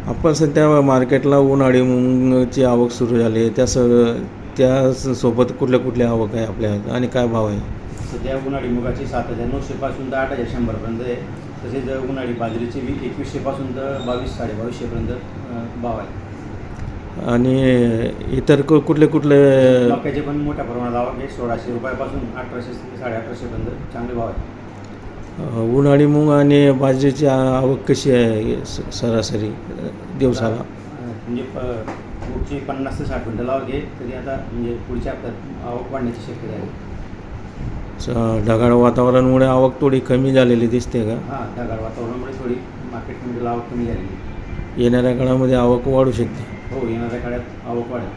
आपण सध्या मार्केटला उन्हाळी मूगची आवक सुरू झाली आहे. त्यासोबत कुठल्या आवक आहे आपल्या आणि काय भाव आहे? सध्या उन्हाळी मुगाची 7,900 पासून तर 8,100पर्यंत आहे. तसेच उन्हाळी बाजरीची 2100 पासून तर 22,000-22,500 पर्यंत भाव आहे. आणि इतर कुठले मक्याचे पण मोठ्या प्रमाणात आवक आहे. 1,600 रुपयापासून 1,800 ते 1,850 पर्यंत चांगले भाव आहे. उन्हाळी मूग आणि बाजरीची आवक कशी आहे सरासरी दिवसाला? म्हणजे पुढची 50 ते 60 क्विंटल आवक आहे. तरी आता म्हणजे पुढच्या हप्त्यात आवक वाढण्याची शक्यता आहे. ढगाळ वातावरणामुळे आवक थोडी कमी झालेली दिसते का? हां, ढगाळ वातावरणामुळे थोडी मार्केटमध्ये आवक कमी झालेली आहे. येणाऱ्या काळामध्ये आवक वाढू शकते. हो, येणाऱ्या काळात आवक वाढेल.